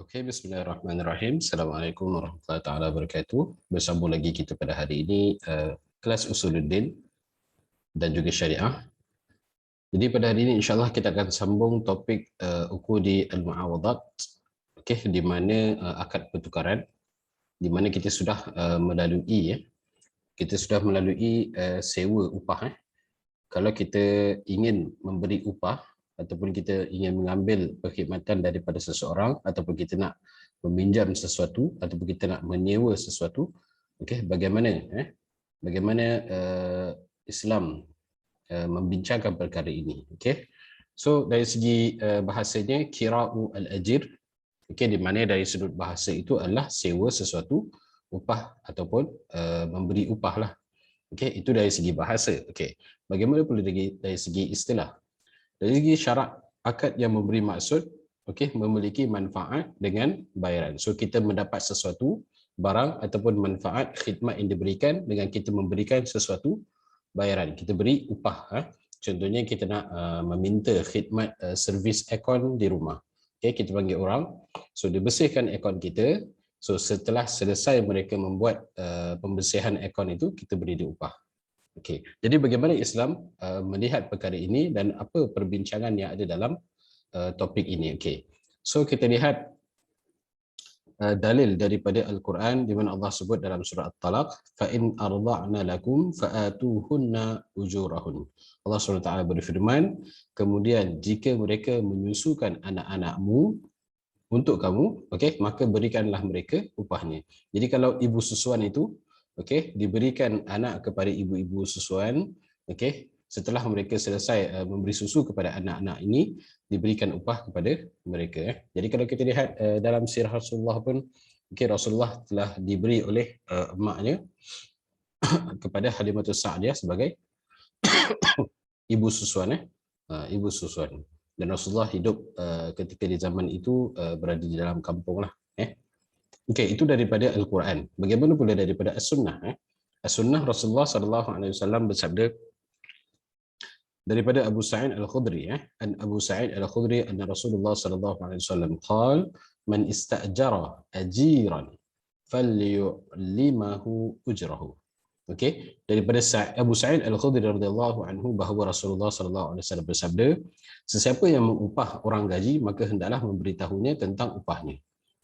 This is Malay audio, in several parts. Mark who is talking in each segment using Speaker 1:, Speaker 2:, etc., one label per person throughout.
Speaker 1: Okey, bismillahirrahmanirrahim. Assalamualaikum warahmatullahi taala wabarakatuh. Bersambung lagi kita pada hari ini kelas Usuluddin dan juga Syariah. Jadi pada hari ini insya-Allah kita akan sambung topik uqudi al-muawadat. Okey, di mana akad pertukaran, di mana kita sudah melalui kita sudah melalui sewa upah. Kalau kita ingin memberi upah ataupun kita ingin mengambil perkhidmatan daripada seseorang ataupun kita nak meminjam sesuatu ataupun kita nak menyewa sesuatu, okey, bagaimana Islam membincangkan perkara ini, okey. So dari segi bahasanya kira'u al-ajir, okey, di mana dari sudut bahasa itu adalah sewa sesuatu, upah ataupun memberi upah lah. Okey, itu dari segi bahasa. Okey. Bagaimana pula dari segi istilah? Dari segi syarak, akad yang memberi maksud, okey, memiliki manfaat dengan bayaran. So kita mendapat sesuatu barang ataupun manfaat khidmat yang diberikan dengan kita memberikan sesuatu bayaran. Kita beri upah. Contohnya kita nak meminta khidmat servis aircon di rumah. Okey, kita panggil orang. So dia bersihkan aircon kita. So setelah selesai mereka membuat pembersihan aircon itu, kita beri dia upah. Okey. Jadi bagaimana Islam melihat perkara ini dan apa perbincangan yang ada dalam topik ini? Okey. So kita lihat dalil daripada Al-Quran di mana Allah sebut dalam surah At-Talaq, fa in arda'na lakum fa'atuhunna ujurahun. Allah SWT berfirman, kemudian jika mereka menyusukan anak-anakmu untuk kamu, okey, maka berikanlah mereka upahnya. Jadi kalau ibu susuan itu, okey, diberikan anak kepada ibu-ibu susuan, okey, setelah mereka selesai memberi susu kepada anak-anak ini, diberikan upah kepada mereka. Jadi kalau kita lihat dalam sirah Rasulullah pun, okey, Rasulullah telah diberi oleh emaknya kepada Halimatus Sa'diyah sebagai ibu susuan, ibu susuan. Dan Rasulullah hidup ketika di zaman itu berada di dalam kampung lah. Okey, itu daripada Al-Quran. Bagaimana pula daripada As-Sunnah? As-Sunnah, Rasulullah SAW bersabda daripada Abu Sa'id Al-Khudri, an Abu Sa'id Al-Khudri anna Rasulullah SAW qala man istajara ajiran falyu'limahu ujrahu. Okey, daripada Abu Sa'id Al-Khudri radhiyallahu anhu bahawa Rasulullah SAW bersabda, sesiapa yang mengupah orang gaji maka hendaklah memberitahunya tentang upahnya.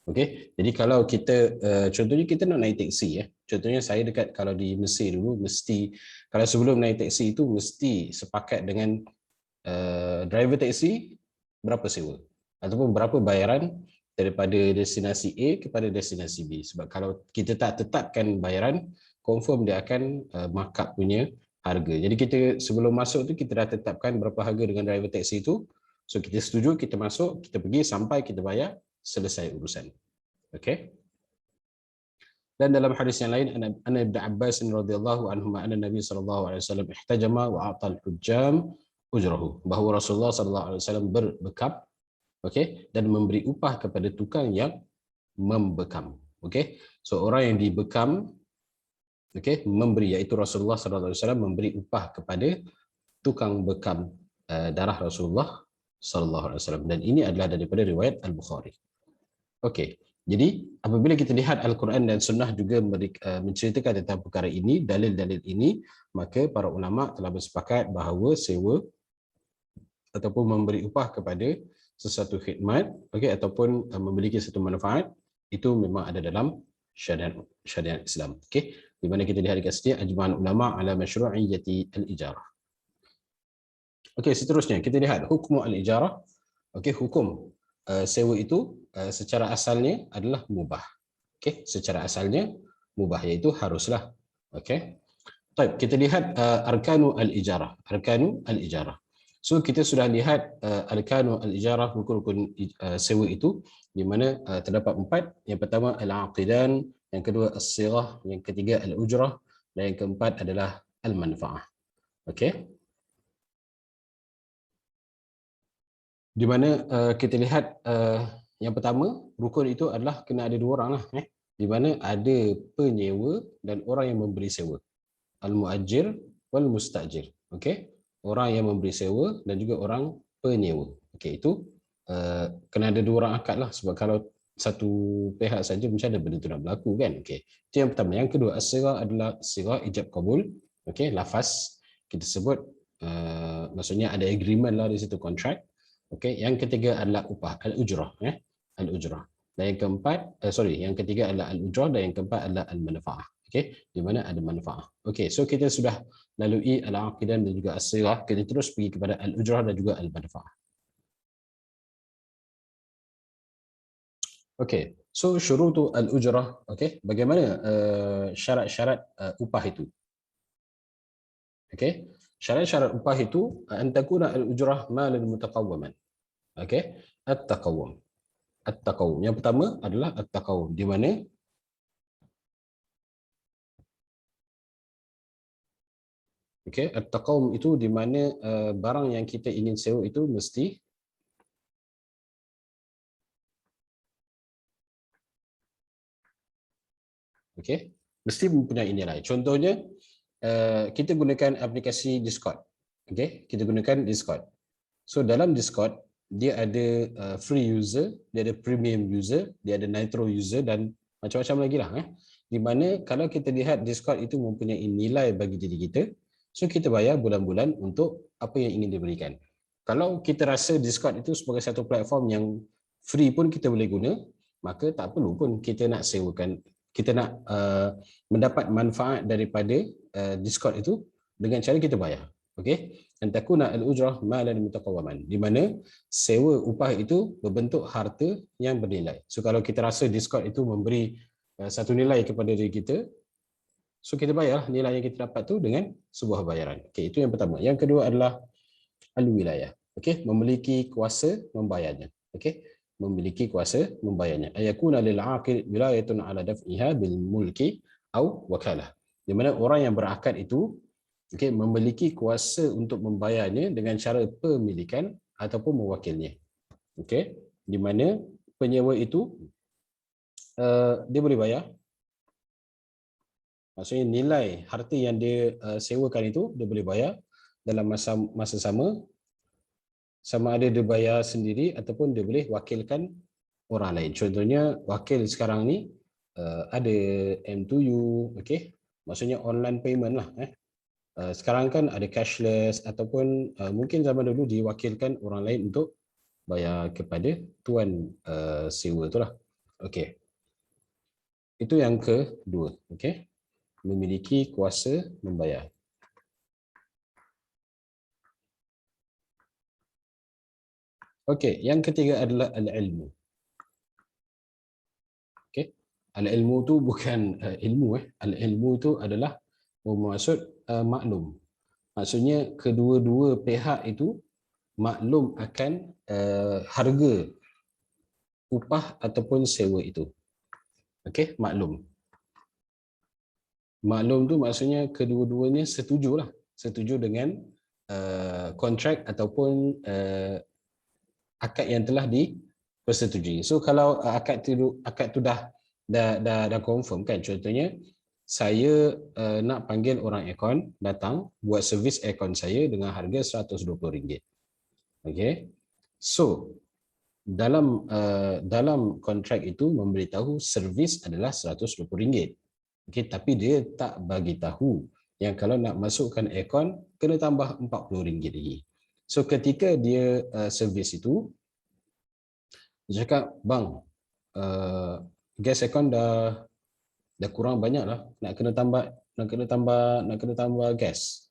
Speaker 1: Okey, jadi kalau kita contohnya kita nak naik teksi, contohnya saya dekat kalau di Mesir dulu, mesti kalau sebelum naik teksi itu mesti sepakat dengan driver teksi berapa sewa ataupun berapa bayaran daripada destinasi A kepada destinasi B. Sebab kalau kita tak tetapkan bayaran, confirm dia akan markup punya harga. Jadi kita sebelum masuk tu kita dah tetapkan berapa harga dengan driver teksi itu. So kita setuju, kita masuk, kita pergi sampai kita bayar, selesai urusan. Okey. Dan dalam hadis yang lain, Ana Ibn Abbas radhiyallahu anhu anna Nabi sallallahu alaihi wasallam ihtajama wa atal hujjam ujrahu. Bahawa Rasulullah sallallahu alaihi wasallam berbekam, okey, dan memberi upah kepada tukang yang membekam. Okey. So orang yang dibekam, okey, memberi, iaitu Rasulullah sallallahu alaihi wasallam memberi upah kepada tukang bekam darah Rasulullah sallallahu alaihi wasallam, dan ini adalah daripada riwayat Al-Bukhari. Okey. Jadi apabila kita lihat Al-Quran dan Sunnah juga menceritakan tentang perkara ini, dalil-dalil ini, maka para ulama telah bersepakat bahawa sewa ataupun memberi upah kepada sesuatu khidmat, okey, ataupun memiliki satu manfaat, itu memang ada dalam syariat Islam. Okey, di mana kita lihat dekat sini ajma'an ulama ala masyru'iyyati al-ijarah. Okey, seterusnya kita lihat hukum al-ijarah. Okey, hukum sewa itu secara asalnya adalah mubah. Okey, secara asalnya mubah, iaitu haruslah. Okey. Baik, kita lihat arkanu al-ijarah. Arkanu al-ijarah. So kita sudah lihat arkanu al-ijarah, rukun-rukun sewa itu, di mana terdapat 4. Yang pertama al-aqidan, yang kedua as-sighah, yang ketiga al-ujrah, dan yang keempat adalah al-manfaah. Okey. Di mana kita lihat yang pertama, rukun itu adalah kena ada 2 orang lah, di mana ada penyewa dan orang yang memberi sewa. Al-muajir wal mustajir. Okey, orang yang memberi sewa dan juga orang penyewa. Okey, itu kena ada 2 orang akad lah, sebab kalau satu pihak saja macam mana benda tu nak berlaku kan. Okey. Itu yang pertama. Yang kedua, as-sirah adalah sirah ijab qabul. Okey, lafaz kita sebut maksudnya ada agreement lah di situ, kontrak. Okey, yang ketiga adalah upah, al-ujrah, al-ujrah. Dan yang keempat, yang ketiga adalah al-ujrah dan yang keempat adalah al-manfaah. Okey, di mana ada manfaah. Okey, so kita sudah lalui al-aqidah dan juga as-sirah, kita terus pergi kepada al-ujrah dan juga al-manfaah. Okey, so syurutu al-ujrah, okey, bagaimana syarat-syarat upah itu? Okey, syarat-syarat upah itu antakuna al-ujrah malan mutaqawwaman. Okey, at-taqawwum. At-taqawwum. Yang pertama adalah at-taqawwum, di mana okey, at-taqawwum itu di mana barang yang kita ingin sewa itu mesti okey, mesti mempunyai nilai. Contohnya kita gunakan aplikasi Discord. Okey, kita gunakan Discord. So dalam Discord dia ada free user, dia ada premium user, dia ada nitro user dan macam-macam lagi lah. Di mana kalau kita lihat Discord itu mempunyai nilai bagi diri kita, so kita bayar bulan-bulan untuk apa yang ingin diberikan. Kalau kita rasa Discord itu sebagai satu platform yang free pun kita boleh guna, maka tak perlu pun kita nak sewakan, kita nak mendapat manfaat daripada Discord itu dengan cara kita bayar. Okey, an takuna al-ujrah malan mutaqawwaman, di mana sewa upah itu berbentuk harta yang bernilai. So kalau kita rasa Discord itu memberi satu nilai kepada diri kita, so kita bayar nilai yang kita dapat tu dengan sebuah bayaran. Okey, itu yang pertama. Yang kedua adalah al-wilayah. Okey, memiliki kuasa membayarnya. Okey, memiliki kuasa membayarnya. Ayakuna lil aqil wilayatun ala daf'iha bil mulki au wakalah. Di mana orang yang berakad itu memiliki kuasa untuk membayarnya dengan cara pemilikan ataupun mewakilnya. Okey, di mana penyewa itu dia boleh bayar. Maksudnya nilai harta yang dia sewakan itu dia boleh bayar dalam masa sama ada dia bayar sendiri ataupun dia boleh wakilkan orang lain. Contohnya wakil sekarang ni ada M2U, okey. Maksudnya online payment lah. Sekarang kan ada cashless ataupun mungkin zaman dulu diwakilkan orang lain untuk bayar kepada tuan sewa itulah. Okey. Itu yang kedua, okey. Memiliki kuasa membayar. Okey, yang ketiga adalah al-ilmu. Okey. Al-ilmu tu bukan ilmu Al-ilmu tu adalah bermaksud maklum. Maksudnya kedua-dua pihak itu maklum akan harga upah ataupun sewa itu. Okey, maklum. Maklum tu maksudnya kedua-duanya setuju dengan kontrak ataupun akad yang telah dipersetujui. So kalau akad tu dah confirm kan, contohnya saya nak panggil orang aircon datang buat servis aircon saya dengan harga RM120. Okey. So dalam kontrak itu memberitahu servis adalah RM120. Okey, tapi dia tak bagi tahu yang kalau nak masukkan aircon kena tambah RM40 lagi. So ketika dia servis itu, dia cakap, bang, gas aircon dah kurang banyak lah, nak kena tambah gas.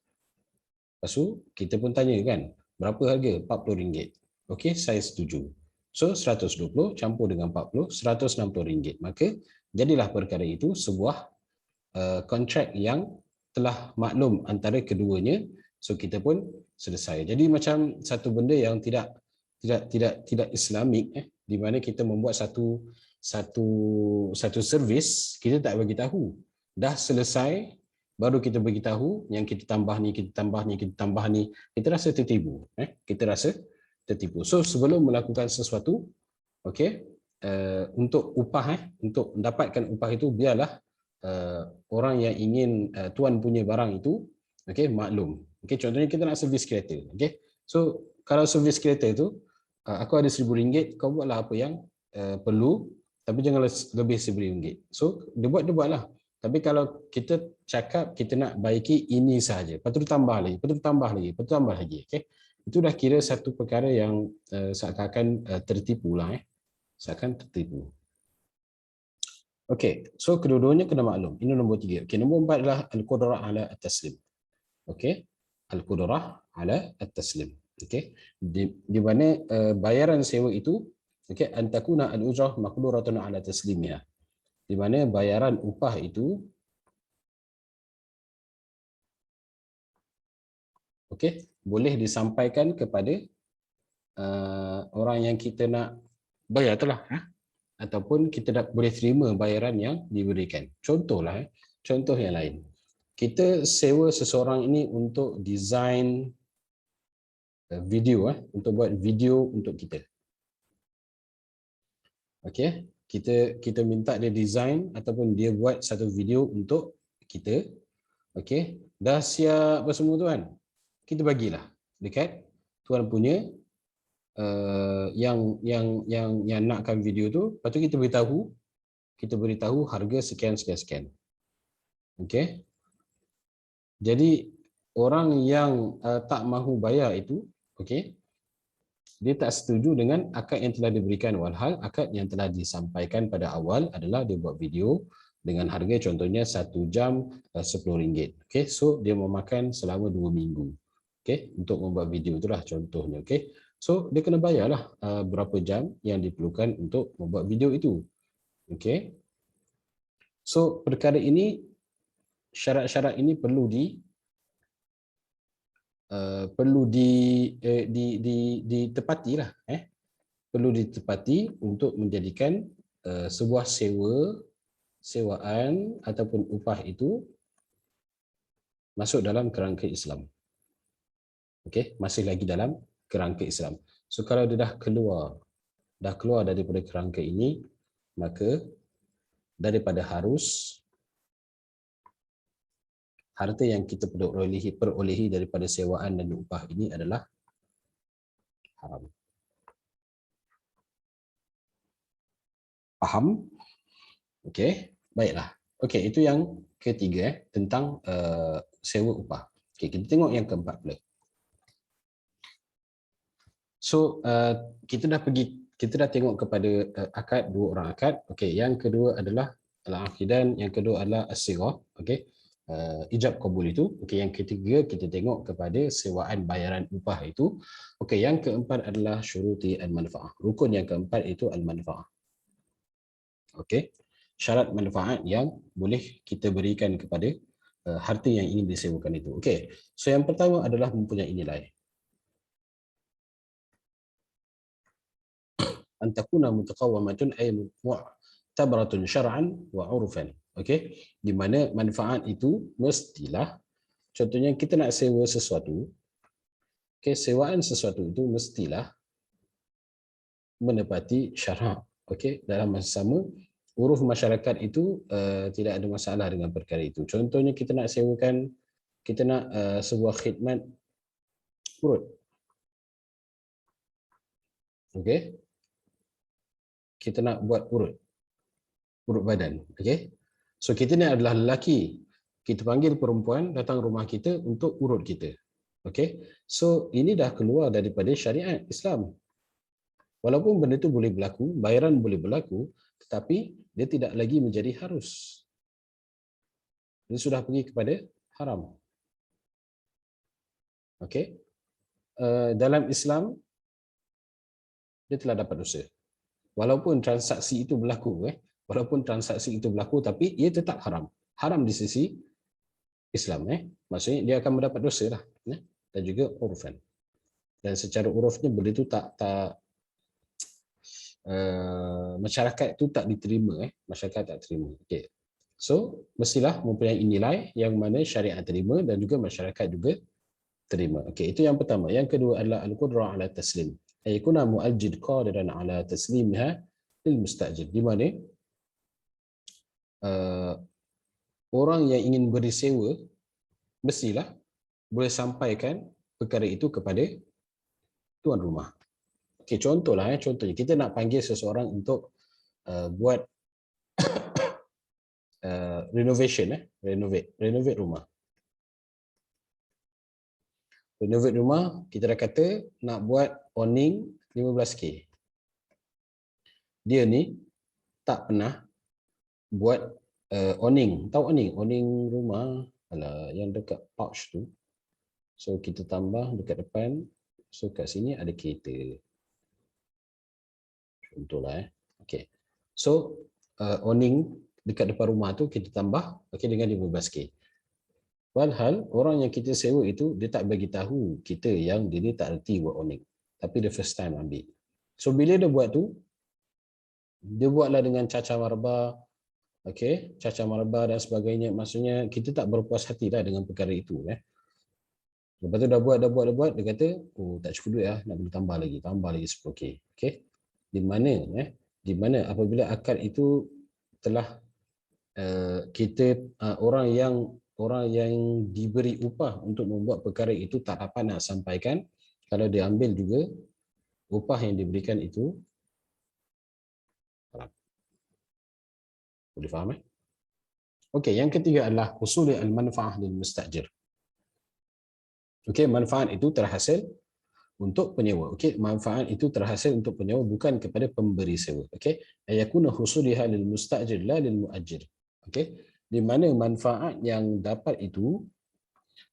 Speaker 1: Lepas tu kita pun tanya kan, berapa harga? RM40. Okey, saya setuju. So 120 campur dengan 40, RM160. Maka jadilah perkara itu sebuah kontrak yang telah maklum antara keduanya. So kita pun selesai. Jadi macam satu benda yang tidak Islamik, di mana kita membuat satu servis, kita tak bagi tahu. Dah selesai baru kita bagi tahu yang kita tambah ni. Kita rasa tertipu. Kita rasa tertipu. So sebelum melakukan sesuatu, okey, untuk upah, untuk mendapatkan upah itu, biarlah orang yang ingin tuan punya barang itu, okey, maklum. Okey, contohnya kita nak servis kereta. Okey, so kalau servis kereta itu aku ada RM1,000, kau buatlah apa yang perlu, tapi jangan lebih RM1,000. So dia buatlah. Tapi kalau kita cakap kita nak baiki ini sahaja, lepas tu tambah lagi, lepas tu tambah lagi, lepas tu tambah lagi, okey. Itu dah kira satu perkara yang seakan-akan tertipu lah, seakan tertipu. Okey, so kedua-duanya kena maklum. Ini nombor 3. Okey, nombor 4 adalah al-qudrah ala at-taslim. Okey, al-qudrah ala at-taslim. Okey, di mana bayaran sewa itu, okey, an takuna al-ujrah maqduratun ala taslimiha. Di mana bayaran upah itu, okey, boleh disampaikan kepada orang yang kita nak bayar tu lah, ataupun kita boleh terima bayaran yang diberikan. Contohlah, contoh yang lain. Kita sewa seseorang ini untuk design video, untuk buat video untuk kita. Okey, kita minta dia design ataupun dia buat satu video untuk kita. Okey, dah siap apa semua tu kan? Kita bagilah dekat tuan punya yang nakkan video tu, lepas tu kita beritahu harga sekian. Okey. Jadi orang yang tak mahu bayar itu, okey, dia tak setuju dengan akad yang telah diberikan, walhal akad yang telah disampaikan pada awal adalah dia buat video dengan harga contohnya 1 jam RM10. Okey, so dia memakan selama 2 minggu. Okey, untuk membuat video itulah contohnya, okey. So dia kena bayarlah berapa jam yang diperlukan untuk membuat video itu. Okey. So perkara ini, syarat-syarat ini perlu ditepati lah, perlu ditepati untuk menjadikan sebuah sewaan ataupun upah itu masuk dalam kerangka Islam. Okey, masih lagi dalam kerangka Islam. So kalau dia dah keluar daripada kerangka ini, maka daripada harus harta yang kita perolehi daripada sewaan dan upah ini adalah haram. Faham? Okey, baiklah. Okey, itu yang ketiga tentang sewa upah. Okey, kita tengok yang keempat pula. So kita dah tengok kepada akad, dua orang akad. Okey, yang kedua adalah al-aqidan, yang kedua adalah as-sighah. Okey, ijab qabul itu. Okey, yang ketiga kita tengok kepada sewaan bayaran upah itu. Okey, yang keempat adalah syuruti al-manfaah. Rukun yang keempat itu al-manfaah. Okey, syarat manfaat yang boleh kita berikan kepada harta yang ingin disewakan itu. Okey, so yang pertama adalah mempunyai nilai. An takuna mutaqawwamatun ay mu'tabaratun syar'an wa 'urfan. Okey, di mana manfaat itu mestilah, contohnya kita nak sewa sesuatu, okey, sewaan sesuatu itu mestilah menepati syarak. Okey, dalam masa sama uruf masyarakat itu tidak ada masalah dengan perkara itu. Contohnya kita nak sewakan, kita nak sebuah khidmat urut. Okey, kita nak buat urut badan. Okey, so kita ni adalah lelaki, kita panggil perempuan datang rumah kita untuk urut kita. Okey, so ini dah keluar daripada syariat Islam. Walaupun benda itu boleh berlaku, bayaran boleh berlaku, tetapi dia tidak lagi menjadi harus. Dia sudah pergi kepada haram. Okey, dalam Islam dia telah dapat dosa. Walaupun transaksi itu berlaku, tapi ia tetap haram. Haram di sisi Islam, maksudnya dia akan mendapat dosa lah, dan juga urfan. Dan secara urufnya benda itu tak masyarakat itu tak diterima, masyarakat tak terima. Okey. So mestilah mempunyai nilai yang mana syariat terima dan juga masyarakat juga terima. Okey, itu yang pertama. Yang kedua adalah al-qudrah ala taslim. Ayakuna mu'ajjid qadiran ala taslimha lil mustajir. Di mana orang yang ingin beri sewa mestilah boleh sampaikan perkara itu kepada tuan rumah. Okey, contohnya kita nak panggil seseorang untuk buat renovation, renovate rumah. Renovate rumah, kita dah kata nak buat awning 15K. Dia ni tak pernah buat awning. Tahu awning? Awning rumah yang dekat pouch tu. So kita tambah dekat depan. So kat sini ada kereta. Contohlah. Okay. So awning dekat depan rumah tu kita tambah dengan 15K. Walhal orang yang kita sewa itu dia tak bagi tahu kita yang dia ni tak reti buat awning. Tapi the first time ambil. So bila dia buat tu, dia buatlah dengan cacar marba, cacar marba dan sebagainya. Maksudnya kita tak berpuas hati dah dengan perkara itu. Lepas tu dah buat, dia kata, oh tak cukup duit lah, nak kena tambah lagi 10K. Di mana apabila akad itu telah orang yang diberi upah untuk membuat perkara itu tak dapat nak sampaikan, kalau dia ambil juga upah yang diberikan itu haram. Boleh faham? Okey, yang ketiga adalah husul al-manfaah lil mustajir. Okey, manfaat itu terhasil untuk penyewa. Okey, manfaat itu terhasil untuk penyewa, bukan kepada pemberi sewa. Okey, ayakuna husuliha lil mustajir la lil muajjir. Okey, di mana manfaat yang dapat itu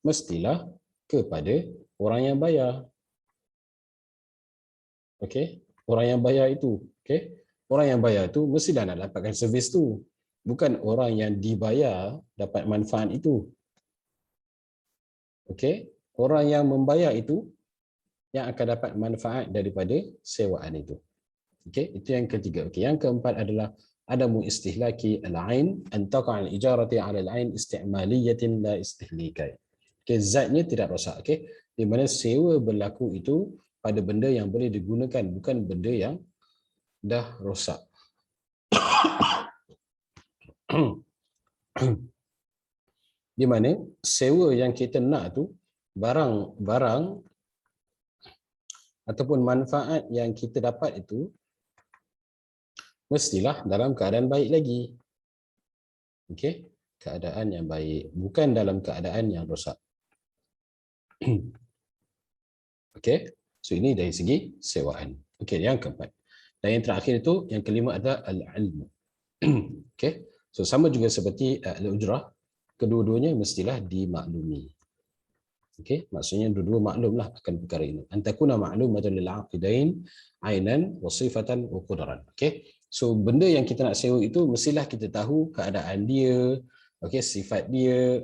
Speaker 1: mestilah kepada orang yang bayar. Okey, orang yang bayar itu, orang yang bayar itu mestilah nak dapatkan servis tu, bukan orang yang dibayar dapat manfaat itu. Okey, orang yang membayar itu yang akan dapat manfaat daripada sewaan itu. Okey, itu yang ketiga. Okey, yang keempat adalah adamu istihlaki al-ain an taqa' al-ijarati 'ala al-ain istimaliyatin la istihlikai. Okey, zatnya tidak rosak. Okey, di mana sewa berlaku itu pada benda yang boleh digunakan, bukan benda yang dah rosak. Di mana sewa yang kita nak tu barang ataupun manfaat yang kita dapat itu mestilah dalam keadaan baik lagi. Okey, keadaan yang baik, bukan dalam keadaan yang rosak. Okey, so ini dari segi sewaan. Okey, yang keempat. Dan yang terakhir itu, yang kelima adalah al-ilmu. Okey, so sama juga seperti al-ujrah, kedua-duanya mestilah dimaklumi. Okey, maksudnya dua-dua maklumlah akan perkara ini. Antakuna ma'lumatan lil 'aqidain ainan wa sifatan wa qudran. Okey. So benda yang kita nak sewa itu mestilah kita tahu keadaan dia, sifat dia,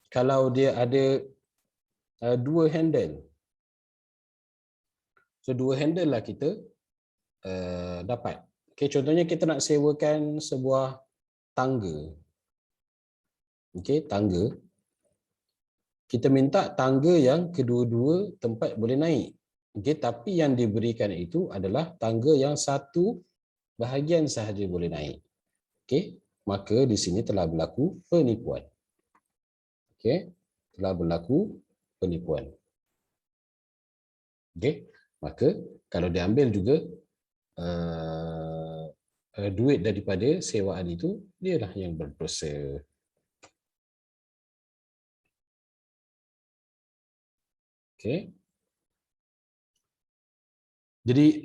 Speaker 1: Kalau dia ada dua handle. So dua handle lah kita dapat. Contohnya kita nak sewakan sebuah tangga. Tangga. Kita minta tangga yang kedua-dua tempat boleh naik. Tapi yang diberikan itu adalah tangga yang satu bahagian sahaja boleh naik. Maka di sini telah berlaku penipuan. Telah berlaku penipuan. Maka kalau diambil juga duit daripada sewaan itu, dialah yang berdosa. Jadi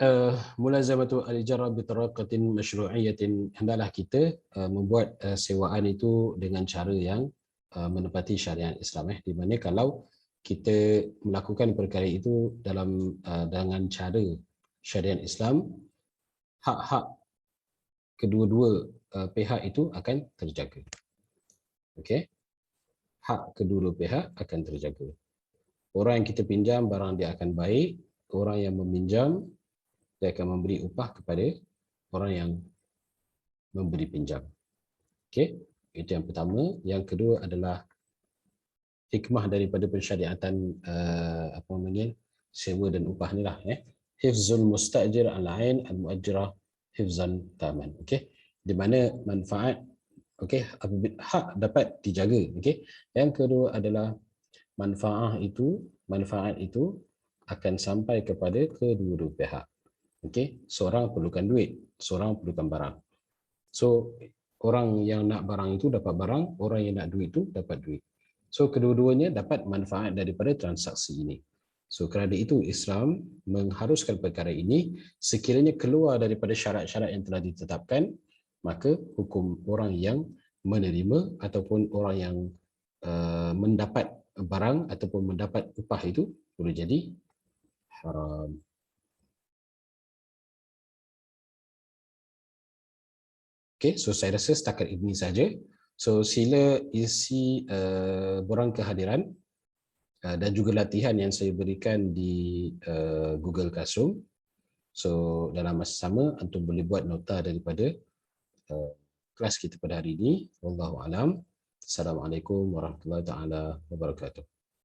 Speaker 1: mulazamatu al-ijarah bi tariqatin masyru'iyyatin, hendaklah kita membuat sewaan itu dengan cara yang menepati syariat Islam, di mana kalau kita melakukan perkara itu dengan cara syariat Islam, hak-hak kedua-dua pihak itu akan terjaga. Hak kedua-dua pihak akan terjaga. Orang yang kita pinjam barang dia akan baik, orang yang meminjam dia akan memberi upah kepada orang yang memberi pinjam. Itu yang pertama. Yang kedua adalah hikmah daripada pensyariatan sewa dan upah ni lah. Hifzul mustajir al-ain al-muajirah hifzan taman. Di mana manfaat hak dapat dijaga. Yang kedua adalah manfaat itu akan sampai kepada kedua-dua pihak. Seorang perlukan duit, seorang perlukan barang. So orang yang nak barang itu dapat barang, orang yang nak duit itu dapat duit. So kedua-duanya dapat manfaat daripada transaksi ini. So kerana itu Islam mengharuskan perkara ini, sekiranya keluar daripada syarat-syarat yang telah ditetapkan, maka hukum orang yang menerima ataupun orang yang mendapat barang ataupun mendapat upah itu boleh jadi haram. Okay, so saya rasa setakat ini saja. So sila isi borang kehadiran dan juga latihan yang saya berikan di Google Classroom. So dalam masa sama antum boleh buat nota daripada kelas kita pada hari ini. Wallahu alam. Assalamualaikum warahmatullahi taala wabarakatuh.